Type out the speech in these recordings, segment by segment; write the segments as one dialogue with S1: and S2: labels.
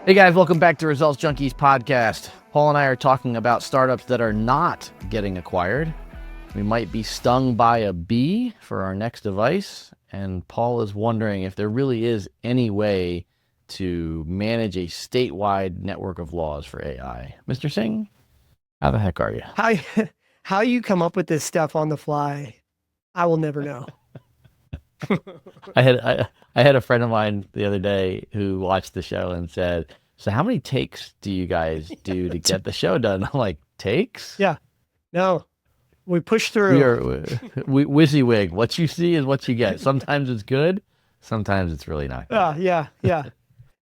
S1: Hey guys, welcome back to Results Junkies podcast. Paul and I are talking about startups that are not getting acquired. We might be stung by a bee for our next device, and Paul is wondering if there really is any way to manage a statewide network of laws for AI. Mr. Singh, how the heck are you?
S2: How you come up with this stuff on the fly, I will never know.
S1: I had a friend of mine the other day who watched the show and said, "So how many takes do you guys do to get the show done?" I'm like, "Takes?
S2: Yeah, no, we push
S1: We
S2: through.
S1: are WYSIWYG. What you see is what you get. Sometimes it's good, sometimes it's really not good."
S2: Yeah.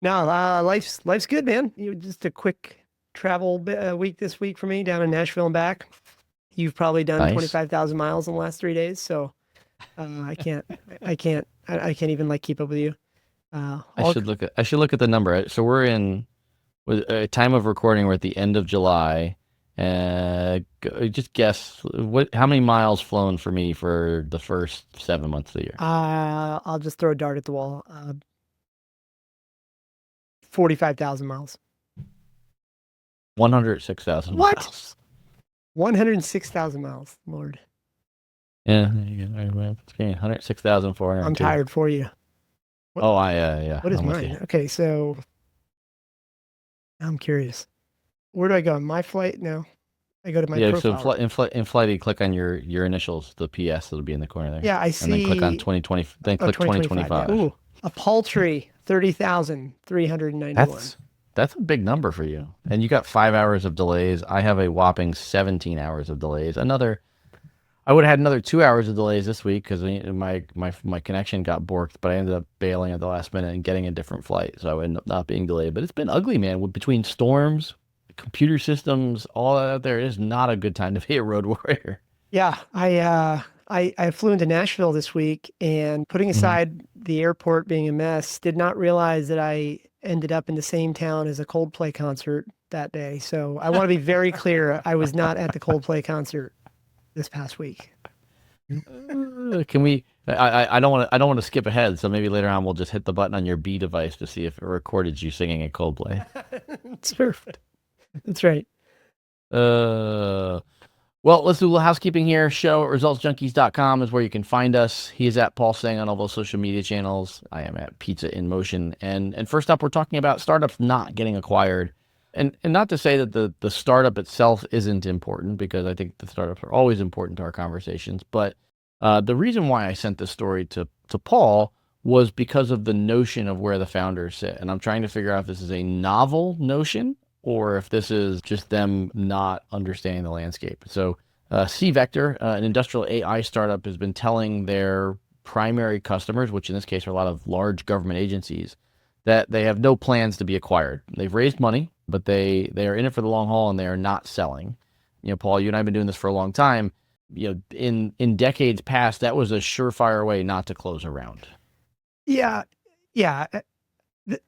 S2: No, life's good, man. Just a quick travel week this week for me down in Nashville and back. You've probably done
S1: Nice.
S2: 25,000 miles in the last 3 days, so I can't, I can't even like keep up with you. All
S1: I should look at the number. So we're in with time of recording. We're at the end of July. Just guess how many miles flown for me for the first 7 months of the year.
S2: I'll just throw a dart at the wall. 45,000 miles.
S1: 106,000
S2: What?
S1: miles.
S2: 106,000 miles, Lord.
S1: Yeah, there you go. All right, it's getting
S2: I'm
S1: 106,402.
S2: tired for you. What
S1: Oh, yeah,
S2: what is
S1: I'm with you.
S2: mine? Okay, so I'm curious. Where do I go? My flight? No. I go to my
S1: Yeah, so
S2: profile, right?
S1: in flight, you click on your initials, the PS that'll be in the corner there,
S2: Yeah, I
S1: and then click on
S2: see.
S1: 2020. Then
S2: Oh,
S1: click
S2: 2025. Yeah.
S1: 2025.
S2: Ooh, a paltry 30,391.
S1: That's that's a big number for you. And you got 5 hours of delays. I have a whopping 17 hours of delays. I would have had another 2 hours of delays this week because my connection got borked, but I ended up bailing at the last minute and getting a different flight, so I ended up not being delayed. But it's been ugly, man. Between storms, computer systems, all that out there, it is not a good time to be a road warrior.
S2: Yeah, I flew into Nashville this week, and putting
S1: Mhm.
S2: aside the airport being a mess, did not realize that I ended up in the same town as a Coldplay concert that day. So I want to be very clear, I was not at the Coldplay concert this past week.
S1: Can we? I don't want to skip ahead. So maybe later on we'll just hit the button on your B device to see if it recorded you singing at Coldplay.
S2: It's perfect. That's right.
S1: Uh, well, let's do a little housekeeping here. Show at resultsjunkies.com is where you can find us. He is at Paul Sang on all those social media channels. I am at Pizza in Motion. And first up, we're talking about startups not getting acquired. And not to say that the startup itself isn't important, because I think the startups are always important to our conversations. But the reason why I sent this story to Paul was because of the notion of where the founders sit. And I'm trying to figure out if this is a novel notion or if this is just them not understanding the landscape. So, cVector, an industrial AI startup, has been telling their primary customers, which in this case are a lot of large government agencies, that they have no plans to be acquired. They've raised money, but they are in it for the long haul and they are not selling. Paul, you and I have been doing this for a long time. In decades past, that was a surefire way not to close a round.
S2: Yeah. Yeah.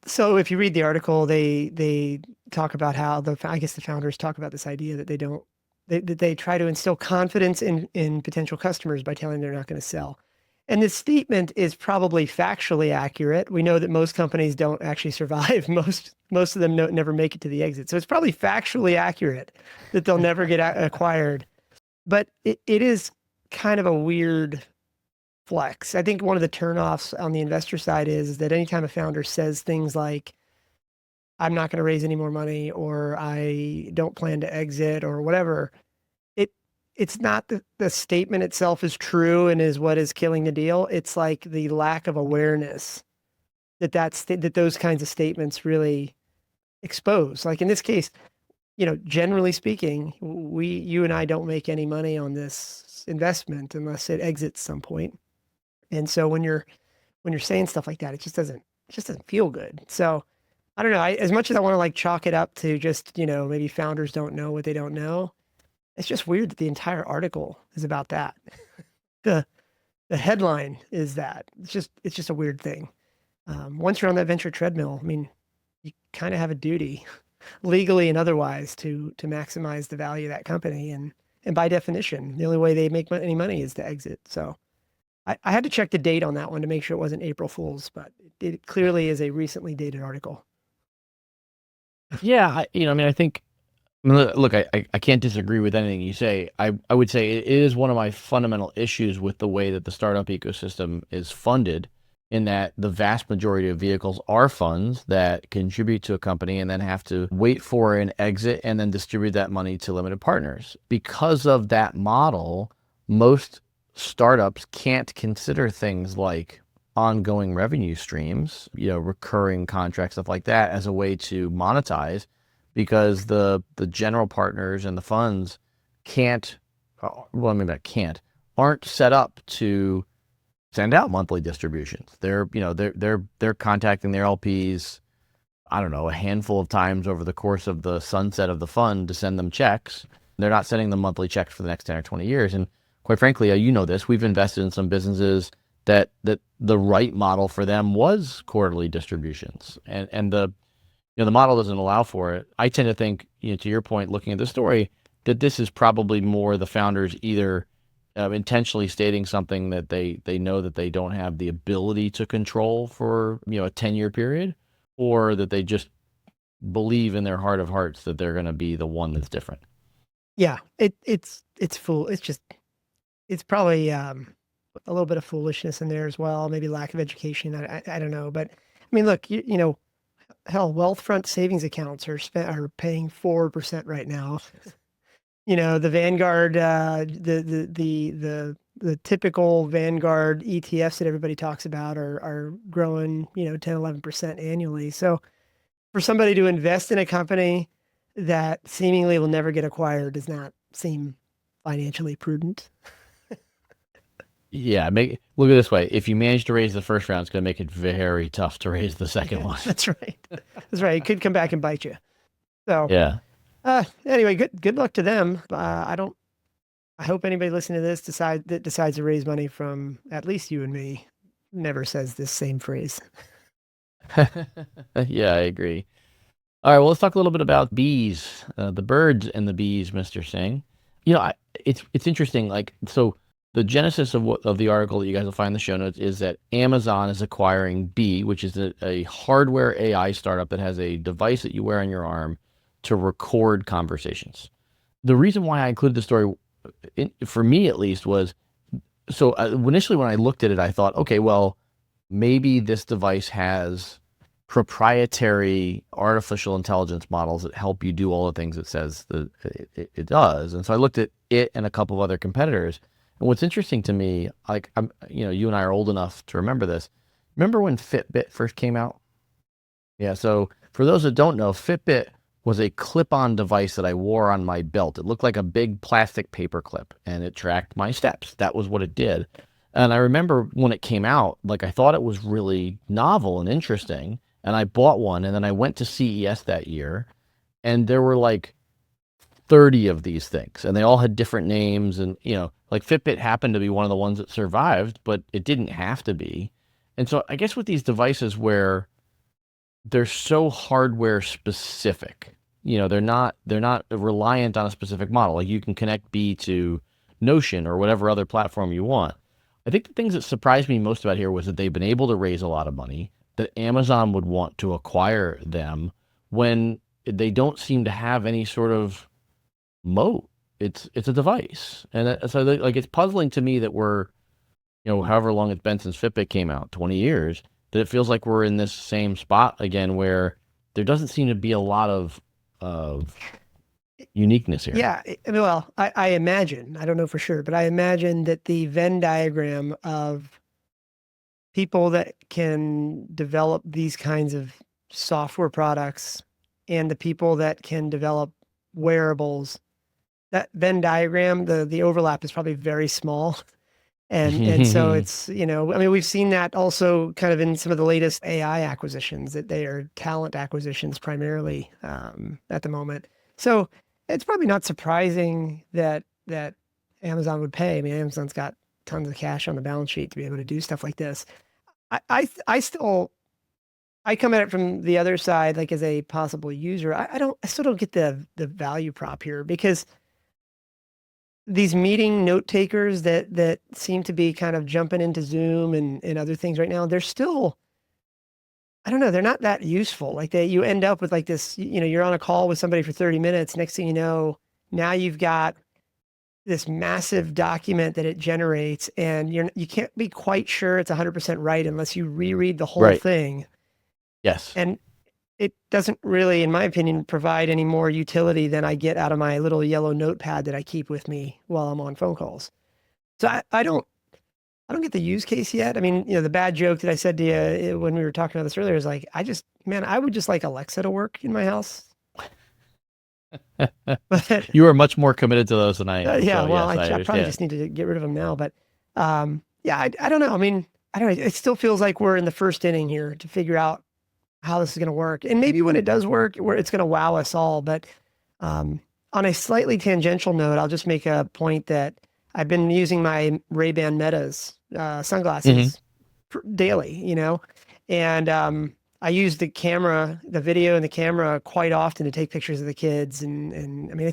S2: So if you read the article, they talk about how I guess the founders talk about this idea that they try to instill confidence in potential customers by telling them they're not going to sell. And this statement is probably factually accurate. We know that most companies don't actually survive. Most of them never make it to the exit. So it's probably factually accurate that they'll never get acquired. But it is kind of a weird flex. I think one of the turnoffs on the investor side is that anytime a founder says things like, I'm not going to raise any more money, or I don't plan to exit, or whatever, it it's not the statement itself is true and is what is killing the deal. It's like the lack of awareness that those kinds of statements really expose. Like in this case, generally speaking, you and I don't make any money on this investment unless it exits some point. And so when you're saying stuff like that, it just doesn't feel good. So I don't know. As much as I want to like chalk it up to just, maybe founders don't know what they don't know, it's just weird that the entire article is about that. The the headline is that. It's just a weird thing. Once you're on that venture treadmill, I mean, you kind of have a duty, legally and otherwise, to maximize the value of that company. And by definition, the only way they make any money is to exit. So I had to check the date on that one to make sure it wasn't April Fool's, but it clearly is a recently dated article.
S1: Yeah, I mean, I think. I mean, look, I can't disagree with anything you say. I would say it is one of my fundamental issues with the way that the startup ecosystem is funded, in that the vast majority of vehicles are funds that contribute to a company and then have to wait for an exit and then distribute that money to limited partners. Because of that model, most startups can't consider things like ongoing revenue streams, recurring contracts, stuff like that, as a way to monetize, because the general partners and the funds can't, well, I mean, that can't, aren't set up to send out monthly distributions. They're contacting their LPs, I don't know, a handful of times over the course of the sunset of the fund to send them checks. They're not sending them monthly checks for the next 10 or 20 years. And quite frankly, you know this, we've invested in some businesses that the right model for them was quarterly distributions. And the model doesn't allow for it. I tend to think, to your point, looking at the story, that this is probably more the founders either intentionally stating something that they know that they don't have the ability to control for a 10-year period, or that they just believe in their heart of hearts that they're going to be the one that's different.
S2: Yeah, it's probably a little bit of foolishness in there as well, maybe lack of education. I don't know, but I mean, look, hell, Wealthfront savings accounts are paying 4% right now. The Vanguard, the typical Vanguard ETFs that everybody talks about are growing, 10, 11% annually. So for somebody to invest in a company that seemingly will never get acquired does not seem financially prudent.
S1: Yeah, look at it this way. If you manage to raise the first round, it's going to make it very tough to raise the second one.
S2: That's right. That's right. It could come back and bite you. So,
S1: Yeah.
S2: anyway, good luck to them. I hope anybody listening to this decides to raise money from at least you and me never says this same phrase.
S1: Yeah, I agree. All right, well, let's talk a little bit about bees, the birds and the bees, Mr. Singh. It's interesting. Like, so the genesis of the article that you guys will find in the show notes is that Amazon is acquiring Bee, which is a hardware AI startup that has a device that you wear on your arm to record conversations. The reason why I included the story, for me at least, was so initially when I looked at it, I thought, okay, well, maybe this device has proprietary artificial intelligence models that help you do all the things it says that it does. And so I looked at it and a couple of other competitors. And what's interesting to me, like, you and I are old enough to remember this. Remember when Fitbit first came out? Yeah. So for those that don't know, Fitbit was a clip-on device that I wore on my belt. It looked like a big plastic paper clip, and it tracked my steps. That was what it did. And I remember when it came out, like, I thought it was really novel and interesting, and I bought one. And then I went to CES that year, and there were like 30 of these things, and they all had different names. And like, Fitbit happened to be one of the ones that survived, but it didn't have to be. And so I guess with these devices where they're so hardware specific, they're not reliant on a specific model. Like, you can connect Bee to Notion or whatever other platform you want. I think the things that surprised me most about here was that they've been able to raise a lot of money, that Amazon would want to acquire them when they don't seem to have any sort of moat. It's a device. And so, like, it's puzzling to me that we're, however long it's been since Fitbit came out, 20 years, that it feels like we're in this same spot again, where there doesn't seem to be a lot of uniqueness here.
S2: Yeah. Well, I imagine, I don't know for sure, but I imagine that the Venn diagram of people that can develop these kinds of software products and the people that can develop wearables, that Venn diagram, the overlap is probably very small. And so it's, I mean, we've seen that also kind of in some of the latest AI acquisitions, that they are talent acquisitions primarily at the moment. So it's probably not surprising that Amazon would pay. I mean, Amazon's got tons of cash on the balance sheet to be able to do stuff like this. I still come at it from the other side, like as a possible user. I still don't get the value prop here, because these meeting note takers that seem to be kind of jumping into Zoom and other things right now, they're still, I don't know, they're not that useful. Like you end up with like this, you're on a call with somebody for 30 minutes. Next thing you know, now you've got this massive document that it generates, and you can't be quite sure it's 100% right unless you reread the whole
S1: Right.
S2: thing.
S1: Yes.
S2: And it doesn't really, in my opinion, provide any more utility than I get out of my little yellow notepad that I keep with me while I'm on phone calls. So I don't get the use case yet. I mean, the bad joke that I said to you when we were talking about this earlier is like, I would just like Alexa to work in my house. But
S1: You are much more committed to those than I am.
S2: yeah,
S1: So
S2: well,
S1: yes, I
S2: I probably
S1: understand.
S2: just need to get rid of them now. But yeah, I don't know. I mean, I don't know. It still feels like we're in the first inning here to figure out how this is going to work. And maybe when it does work, where it's going to wow us all. But on a slightly tangential note, I'll just make a point that I've been using my Ray-Ban Metas sunglasses daily, and I use the camera, the video and the camera quite often to take pictures of the kids. And I mean,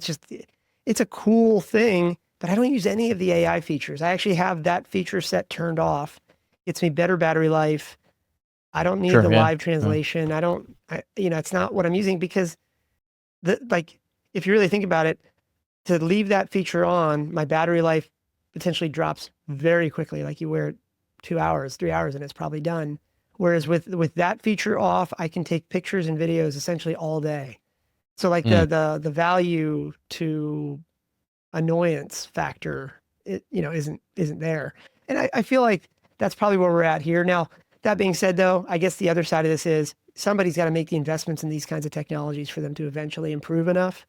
S2: it's a cool thing, but I don't use any of the AI features. I actually have that feature set turned off. Gets me better battery life. I don't need
S1: Sure.
S2: the
S1: Yeah.
S2: live translation. It's not what I'm using because if you really think about it, to leave that feature on, my battery life potentially drops very quickly. Like you wear it 2 hours, 3 hours, and it's probably done. Whereas with that feature off, I can take pictures and videos essentially all day. So like the value to annoyance factor, isn't there. And I feel like that's probably where we're at here. Now, that being said, though, I guess the other side of this is somebody's got to make the investments in these kinds of technologies for them to eventually improve enough.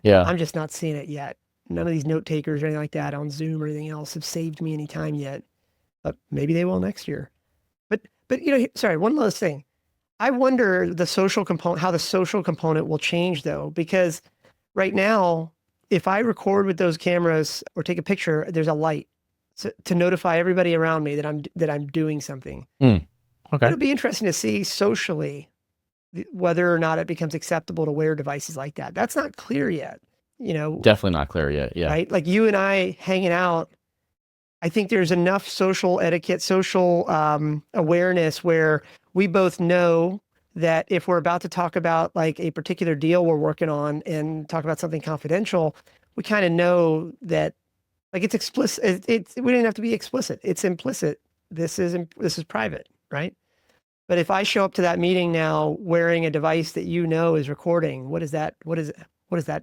S1: Yeah.
S2: I'm just not seeing it yet. None of these note takers or anything like that on Zoom or anything else have saved me any time yet. But maybe they will next year. But sorry, one last thing. I wonder how the social component will change though, because right now, if I record with those cameras or take a picture, there's a light to notify everybody around me that I'm doing something.
S1: Okay.
S2: It'll be interesting to see socially whether or not it becomes acceptable to wear devices like that. That's not clear yet.
S1: Definitely not clear yet. Yeah.
S2: Right? Like you and I hanging out, I think there's enough social etiquette, social awareness where we both know that if we're about to talk about like a particular deal we're working on and talk about something confidential, we kind of know that like it's explicit. We didn't have to be explicit. It's implicit. This is private, right? But if I show up to that meeting now wearing a device that is recording, what does that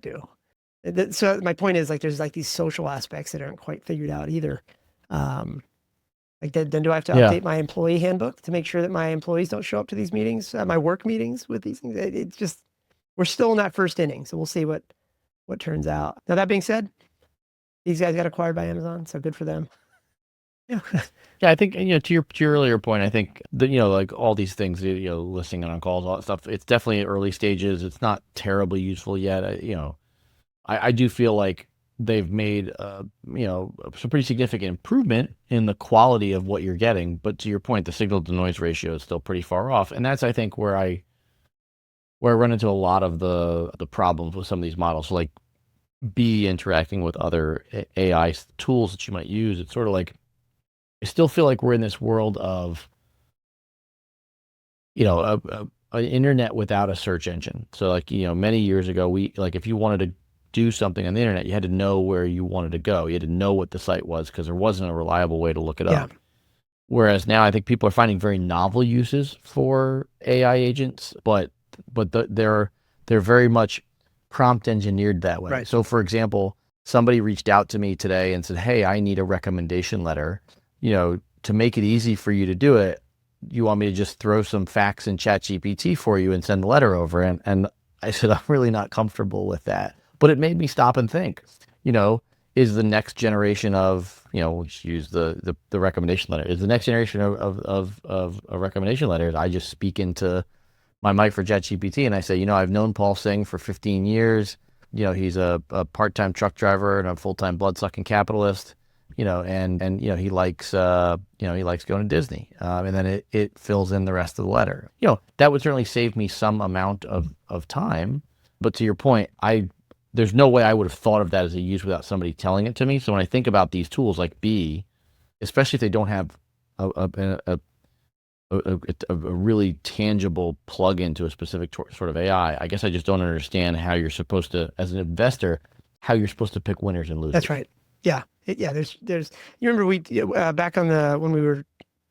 S2: do? So my point is like there's like these social aspects that aren't quite figured out either. Like then do I have to update my employee handbook to make sure that my employees don't show up to these meetings, my work meetings with these things? It's just we're still in that first inning, so we'll see what turns out. Now that being said, these guys got acquired by Amazon, so good for them.
S1: Yeah, I think to your earlier point, I think that like all these things, listening on calls, all that stuff. It's definitely early stages. It's not terribly useful yet. I do feel like they've made some pretty significant improvement in the quality of what you're getting. But to your point, the signal to noise ratio is still pretty far off, and that's I think where I run into a lot of the problems with some of these models, like interacting with other AI tools that you might use. It's sort of like I still feel like we're in this world of an internet without a search engine. So like many years ago, if you wanted to do something on the internet, you had to know where you wanted to go. You had to know what the site was because there wasn't a reliable way to look it up. Whereas now I think people are finding very novel uses for AI agents, but they're very much prompt engineered that way.
S2: Right.
S1: So for example, somebody reached out to me today and said, "Hey, I need a recommendation letter. To make it easy for you to do it, you want me to just throw some facts in ChatGPT for you and send the letter over?" And I said, "I'm really not comfortable with that." But it made me stop and think, is the next generation of, let's use the recommendation letter, is the next generation of a recommendation letter, I just speak into my mic for ChatGPT and I say, I've known Paul Singh for 15 years. He's a part-time truck driver and a full-time blood-sucking capitalist, and he likes going to Disney. And then it fills in the rest of the letter. That would certainly save me some amount of time. But to your point, there's no way I would have thought of that as a use without somebody telling it to me. So when I think about these tools like Bee, especially if they don't have a a really tangible plug-in to a specific sort of AI. I guess I just don't understand how you're supposed to, as an investor, how you're supposed to pick winners and losers.
S2: That's right. Yeah. Yeah. There's, you remember back on when we were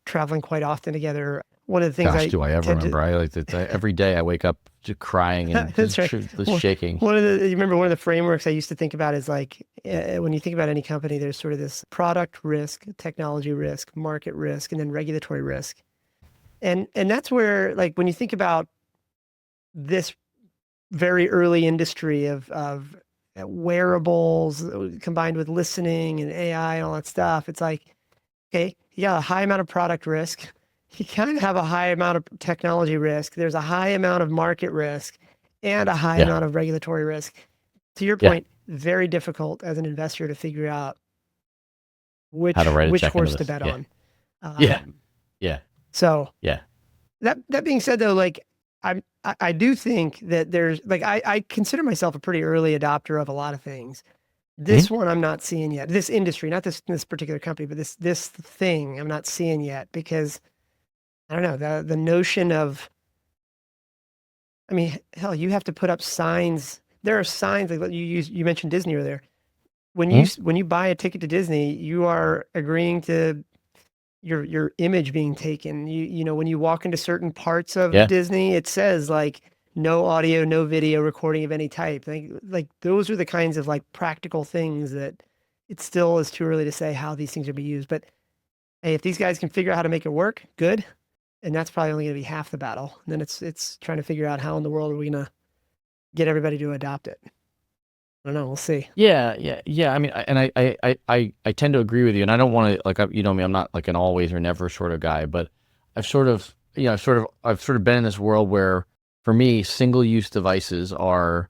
S2: traveling quite often together, one of the things
S1: Gosh, do I ever remember? I like that every day I wake up just crying and
S2: That's right.
S1: just shaking.
S2: You remember one of the frameworks I used to think about is like, when you think about any company, there's sort of this product risk, technology risk, market risk, and then regulatory risk. And that's where, like, when you think about this very early industry of wearables combined with listening and AI and all that stuff, it's like, okay, you got a high amount of product risk. You kind of have a high amount of technology risk. There's a high amount of market risk and a high amount of regulatory risk. To your point, very difficult as an investor to figure out which horse to bet on.
S1: Yeah.
S2: So that being said, though, like I do think that there's like I consider myself a pretty early adopter of a lot of things. This one I'm not seeing yet. This industry, not this particular company, but this thing I'm not seeing yet because I don't know, the notion of, I mean, hell, you have to put up signs. There are signs like you mentioned Disney earlier. When you buy a ticket to Disney, you are agreeing to your image being taken. You know, when you walk into certain parts of Disney, it says like no audio, no video recording of any type. Like those are the kinds of like practical things that it still is too early to say how these things are be used. But hey, if these guys can figure out how to make it work, good. And that's probably only going to be half the battle. And then it's trying to figure out how in the world are we going to get everybody to adopt it. I don't know. We'll see.
S1: Yeah. I mean, I tend to agree with you, and I don't want to, like, you know me, I'm not like an always or never sort of guy, but I've sort of been in this world where, for me, single-use devices are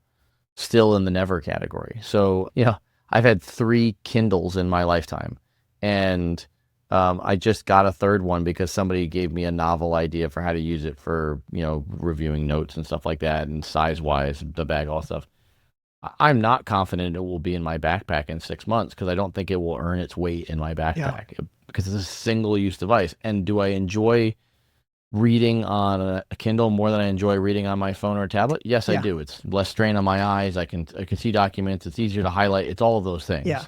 S1: still in the never category. So, you know, I've had 3 Kindles in my lifetime, and I just got a third one because somebody gave me a novel idea for how to use it for, you know, reviewing notes and stuff like that, and size-wise, the bag, all stuff. I'm not confident it will be in my backpack in 6 months because I don't think it will earn its weight in my backpack because it's a single-use device. And do I enjoy reading on a Kindle more than I enjoy reading on my phone or tablet? Yes, I do. It's less strain on my eyes. I can see documents. It's easier to highlight. It's all of those things.
S2: Yeah.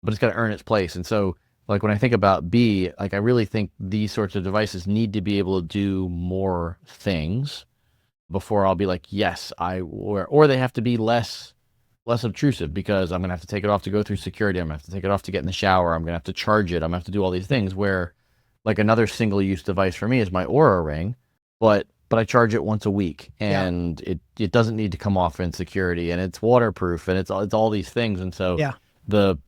S1: But it's got to earn its place. And so, like, when I think about B, like, I really think these sorts of devices need to be able to do more things before I'll be like, yes, or they have to be less obtrusive because I'm going to have to take it off to go through security. I'm going to have to take it off to get in the shower. I'm going to have to charge it. I'm going to have to do all these things where, like, another single-use device for me is my Oura Ring, but I charge it once a week, and it doesn't need to come off in security, and it's waterproof, and it's all these things. And so the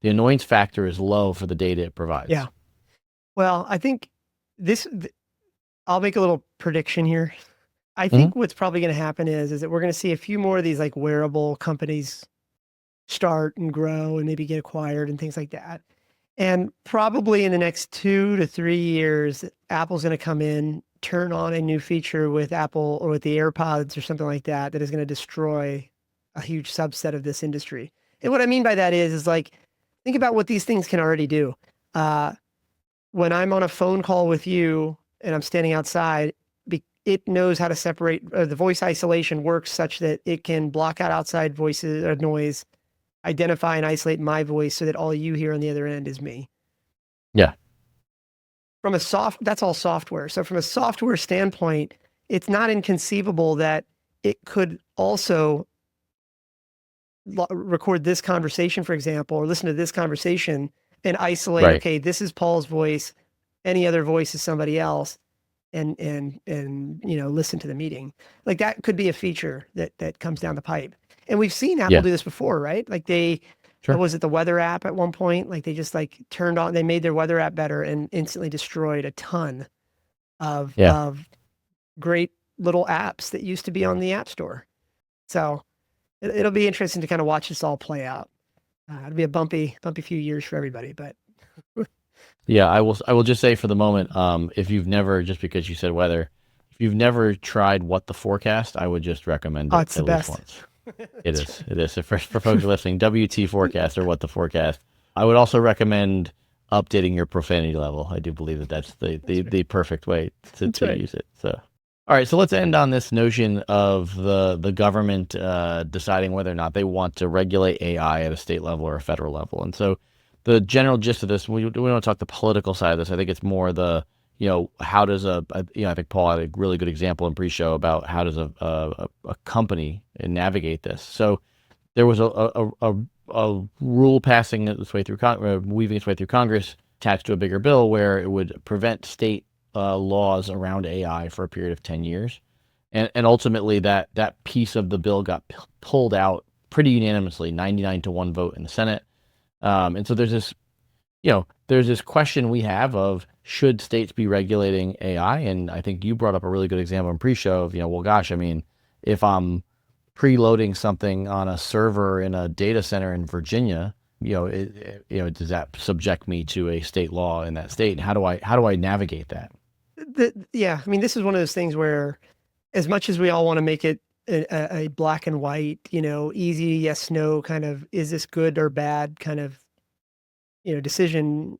S1: annoyance factor is low for the data it provides.
S2: Yeah. Well, I think I'll make a little prediction here. I think what's probably going to happen is that we're going to see a few more of these like wearable companies start and grow and maybe get acquired and things like that. And probably in the next 2 to 3 years, Apple's going to come in, turn on a new feature with Apple or with the AirPods or something like that is going to destroy a huge subset of this industry. And what I mean by that is like, think about what these things can already do. When I'm on a phone call with you and I'm standing outside, it knows how to separate. The voice isolation works such that it can block out outside voices or noise, identify and isolate my voice so that all you hear on the other end is me.
S1: Yeah.
S2: That's all software. So from a software standpoint, it's not inconceivable that it could also record this conversation, for example, or listen to this conversation and isolate, okay, this is Paul's voice, any other voice is somebody else. And you know, listen to the meeting. Like that could be a feature that comes down the pipe. And we've seen Apple do this before, right? Like was it the weather app at one point? Like they just like they made their weather app better and instantly destroyed a ton of great little apps that used to be on the App Store. So it'll be interesting to kind of watch this all play out. It'll be a bumpy few years for everybody, but
S1: yeah, I will just say for the moment, if you've never, just because you said weather, if you've never tried What the Forecast, I would just recommend it
S2: it's the best.
S1: Once. It is. For folks listening, WT Forecast or What the Forecast. I would also recommend updating your profanity level. I do believe that that's the perfect way to
S2: right.
S1: use it. So, all right, so let's end on this notion of the government deciding whether or not they want to regulate AI at a state level or a federal level. And so, the general gist of this, we don't talk the political side of this. I think it's more the how does I think Paul had a really good example in pre-show about how does a company navigate this. So there was a rule passing its way through weaving its way through Congress attached to a bigger bill where it would prevent state laws around AI for a period of 10 years. And ultimately that piece of the bill got pulled out pretty unanimously, 99-1 vote in the Senate. And so there's this question we have of should states be regulating AI? And I think you brought up a really good example in pre-show of, well, gosh, I mean, if I'm preloading something on a server in a data center in Virginia, does that subject me to a state law in that state? And how do I navigate that?
S2: Yeah, I mean, this is one of those things where, as much as we all want to make it a black and white, easy yes no kind of is this good or bad kind of decision,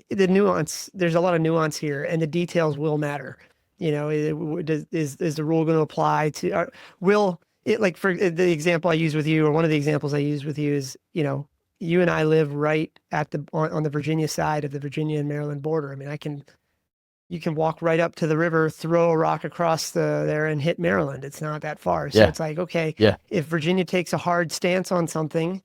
S2: the nuance, there's a lot of nuance here, and the details will matter. Is the rule going to apply to will it, like for the example I use with you, or one of the examples I use with you is, you and I live right at on the Virginia side of the Virginia and Maryland border. I mean, you can walk right up to the river, throw a rock across there and hit Maryland. It's not that far. So
S1: Yeah.
S2: it's like, okay,
S1: Yeah.
S2: if Virginia takes a hard stance on something,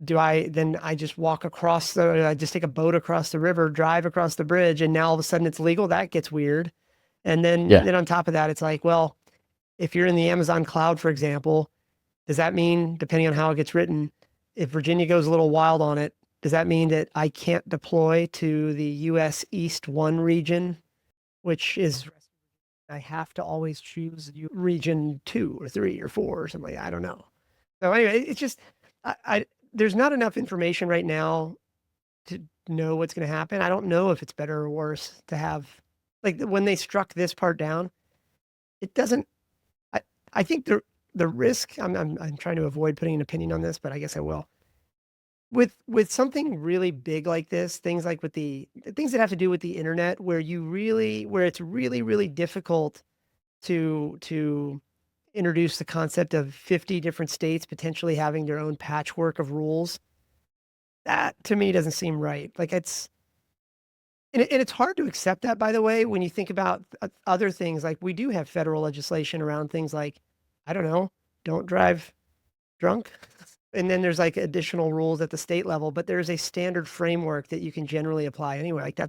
S2: I just walk across I just take a boat across the river, drive across the bridge, and now all of a sudden it's legal? That gets weird. And then on top of that, it's like, well, if you're in the Amazon cloud, for example, does that mean, depending on how it gets written, if Virginia goes a little wild on it, does that mean that I can't deploy to the US East 1 region, which is, I have to always choose region 2 or 3 or 4 or something like that? I don't know. So anyway, it's just, there's not enough information right now to know what's going to happen. I don't know if it's better or worse to have, like, when they struck this part down, it doesn't, I think the risk, I'm trying to avoid putting an opinion on this, but I guess I will. With something really big like this, things like with the things that have to do with the internet, where it's really, really difficult to introduce the concept of 50 different states potentially having their own patchwork of rules, that to me doesn't seem right. Like it's hard to accept that, by the way, when you think about other things. Like, we do have federal legislation around things like, I don't know, don't drive drunk. And then there's like additional rules at the state level, but there's a standard framework that you can generally apply anyway. Like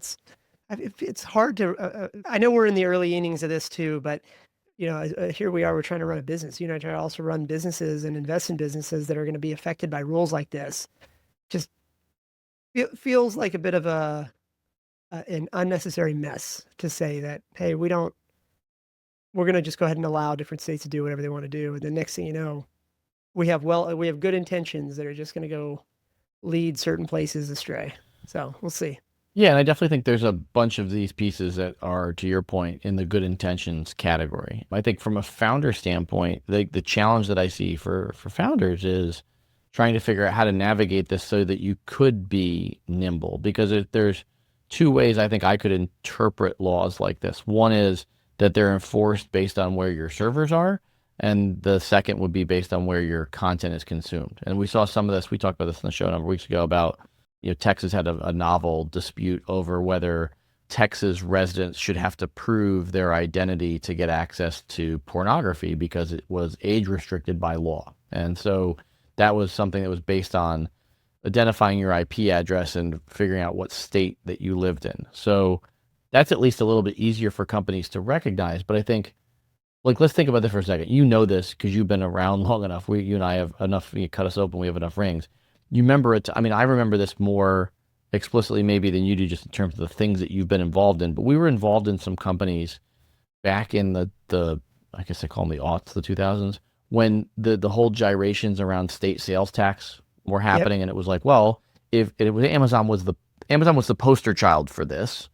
S2: it's hard to, I know we're in the early innings of this too, but here we are, we're trying to run a business. You know, try to also run businesses and invest in businesses that are going to be affected by rules like this. Just feels like a bit of an unnecessary mess to say that, hey, we're going to just go ahead and allow different states to do whatever they want to do. And the next thing you know, we have good intentions that are just going to go lead certain places astray. So we'll see.
S1: Yeah, and I definitely think there's a bunch of these pieces that are, to your point, in the good intentions category. I think from a founder standpoint, the challenge that I see for founders is trying to figure out how to navigate this so that you could be nimble. Because there's two ways I think I could interpret laws like this. One is that they're enforced based on where your servers are, and the second would be based on where your content is consumed. And we saw some of this. We talked about this in the show a number of weeks ago about, Texas had a novel dispute over whether Texas residents should have to prove their identity to get access to pornography because it was age restricted by law. And so that was something that was based on identifying your IP address and figuring out what state that you lived in. So that's at least a little bit easier for companies to recognize. But I think, like, let's think about this for a second. You know this because you've been around long enough. You and I have enough, you cut us open, we have enough rings. You remember it. I mean, I remember this more explicitly maybe than you do, just in terms of the things that you've been involved in. But we were involved in some companies back in the I guess I call them the aughts, the 2000s, when the whole gyrations around state sales tax were happening. Yep. And it was like, well, if it was Amazon was the poster child for this.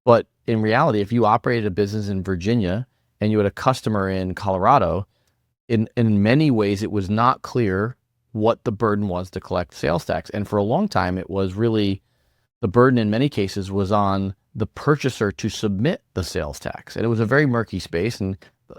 S1: But in reality, if you operated a business in Virginia and you had a customer in Colorado, in many ways, it was not clear what the burden was to collect sales tax. And for a long time, it was really the burden in many cases was on the purchaser to submit the sales tax. And it was a very murky space. And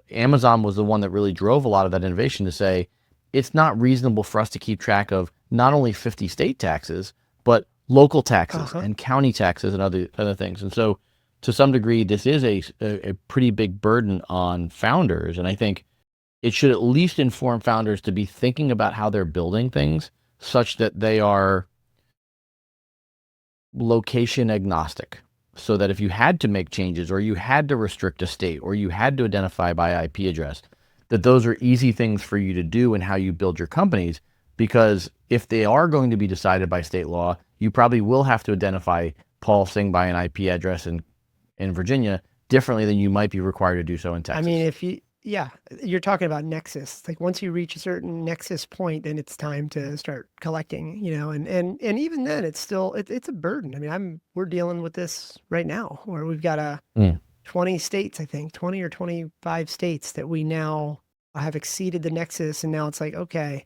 S1: Amazon was the one that really drove a lot of that innovation to say, it's not reasonable for us to keep track of not only 50 state taxes, but local taxes and county taxes and other things. And so to some degree, this is a pretty big burden on founders. And I think it should at least inform founders to be thinking about how they're building things such that they are location agnostic. So that if you had to make changes or you had to restrict a state or you had to identify by IP address, that those are easy things for you to do in how you build your companies. Because if they are going to be decided by state law, you probably will have to identify Paul Singh by an IP address in Virginia differently than you might be required to do so in Texas.
S2: I mean, you're talking about nexus. Like once you reach a certain nexus point, then it's time to start collecting, and even then it's still, it's a burden. I mean, we're dealing with this right now where we've got 20 states, I think 20 or 25 states that we now have exceeded the nexus. And now it's like, okay,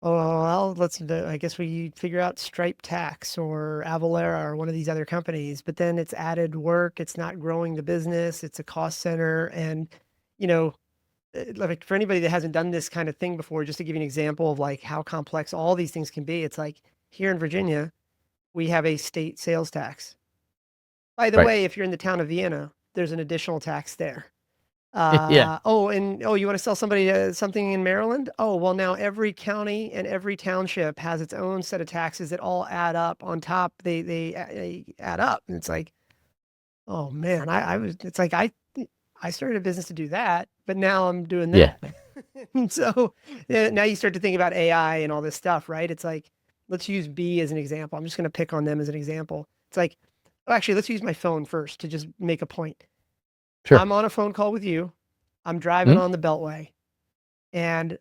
S2: well, I guess we figure out Stripe Tax or Avalara or one of these other companies, but then it's added work. It's not growing the business. It's a cost center. And, like for anybody that hasn't done this kind of thing before, just to give you an example of like how complex all these things can be. It's like here in Virginia, we have a state sales tax. By the way, if you're in the town of Vienna, there's an additional tax there.
S1: Yeah.
S2: You want to sell somebody something in Maryland? Oh, well, now every county and every township has its own set of taxes that all add up on top. They add up, and it's like, oh man, I started a business to do that, but now I'm doing that. Yeah. So now you start to think about AI and all this stuff, right? It's like, let's use B as an example. I'm just going to pick on them as an example. It's like, actually, let's use my phone first to just make a point. Sure. I'm on a phone call with you. I'm driving on the Beltway. And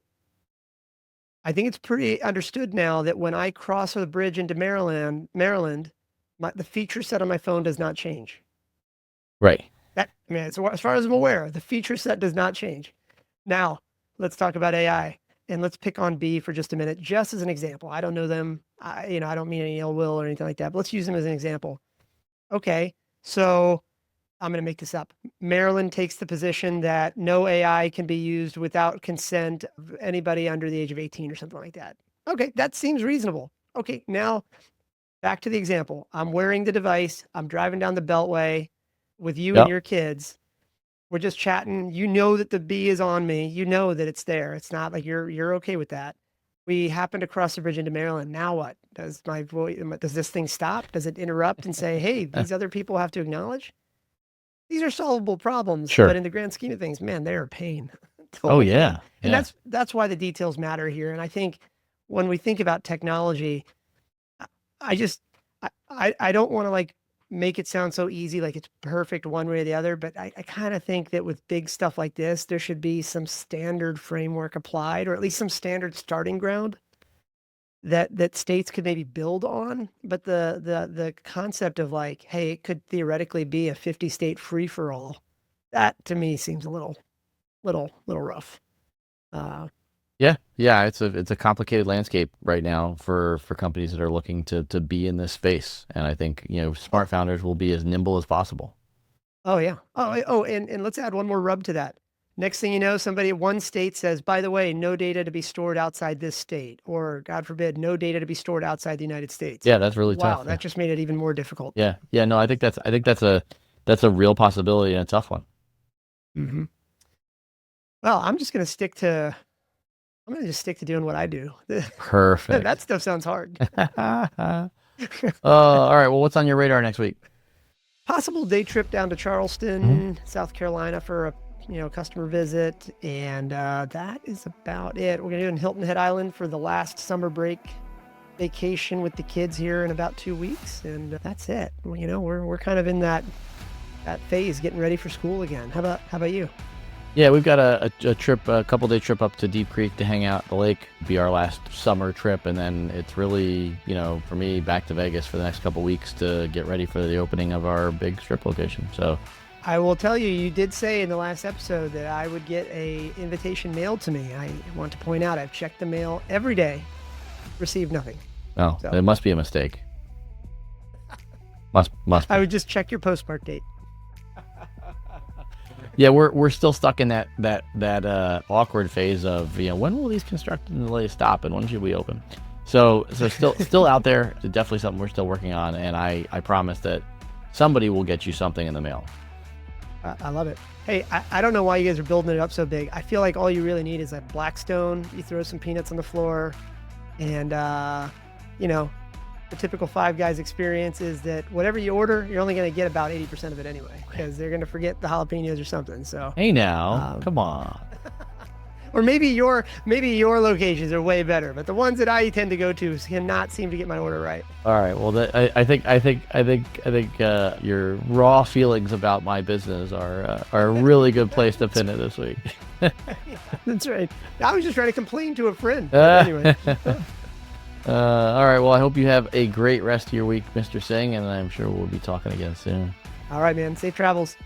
S2: I think it's pretty understood now that when I cross the bridge into Maryland, the feature set on my phone does not change.
S1: Right.
S2: So as far as I'm aware, the feature set does not change. Now, let's talk about AI. And let's pick on B for just a minute, just as an example. I don't know them. I don't mean any ill will or anything like that, but let's use them as an example. Okay, so I'm going to make this up. Maryland takes the position that no AI can be used without consent of anybody under the age of 18 or something like that. Okay, that seems reasonable. Okay, now back to the example. I'm wearing the device. I'm driving down the Beltway with you and your kids. We're just chatting. You know that the bee is on me. You know that it's there. It's not like you're okay with that. We happen to cross the bridge into Maryland. Now what? Does this thing stop? Does it interrupt and say, hey, these other people have to acknowledge? These are solvable problems, sure. But in the grand scheme of things, man, they're a pain.
S1: Oh yeah.
S2: And that's why the details matter here. And I think when we think about technology, I don't want to like make it sound so easy, like it's perfect one way or the other. But I kind of think that with big stuff like this, there should be some standard framework applied, or at least some standard starting ground that states could maybe build on. But the concept of like, hey, it could theoretically be a 50 state free for all, that to me seems a little rough.
S1: Yeah, it's a complicated landscape right now for companies that are looking to be in this space, and I think smart founders will be as nimble as possible.
S2: Oh yeah. And let's add one more rub to that. Next thing you know, somebody at one state says, by the way, no data to be stored outside this state, or God forbid, no data to be stored outside the United States.
S1: Yeah, that's really tough.
S2: Wow, that just made it even more difficult.
S1: Yeah. No, I think that's a real possibility and a tough one.
S2: Mm-hmm. Well, I'm just going to stick to doing what I do.
S1: Perfect.
S2: That stuff sounds hard.
S1: All right. Well, what's on your radar next week?
S2: Possible day trip down to Charleston, South Carolina for a customer visit, and that is about it. We're gonna do it in Hilton Head Island for the last summer break vacation with the kids here in about 2 weeks, and that's it. We're kind of in that phase, getting ready for school again. How about you?
S1: Yeah, we've got a trip, a couple-day trip up to Deep Creek to hang out at the lake. Be our last summer trip, and then it's really, for me, back to Vegas for the next couple weeks to get ready for the opening of our big strip location. So
S2: I will tell you, you did say in the last episode that I would get a invitation mailed to me. I want to point out I've checked the mail every day, received nothing.
S1: Oh,
S2: So-
S1: it must be a mistake. Must be.
S2: I would just check your postmark date.
S1: Yeah, we're still stuck in that awkward phase of, when will these construction delays stop and when should we open? So still out there. It's definitely something we're still working on, and I promise that somebody will get you something in the mail.
S2: I love it. Hey, I don't know why you guys are building it up so big. I feel like all you really need is a Blackstone. You throw some peanuts on the floor, and the typical Five Guys experience is that whatever you order, you're only going to get about 80% of it anyway, because they're going to forget the jalapenos or something. So,
S1: Hey now, come on.
S2: or maybe your locations are way better, but the ones that I tend to go to cannot seem to get my order right.
S1: All right. Well, I think your raw feelings about my business are a really good place to pin it this week.
S2: That's right. I was just trying to complain to a friend. But anyway.
S1: All right. Well, I hope you have a great rest of your week, Mr. Singh, and I'm sure we'll be talking again soon.
S2: All right, man. Safe travels.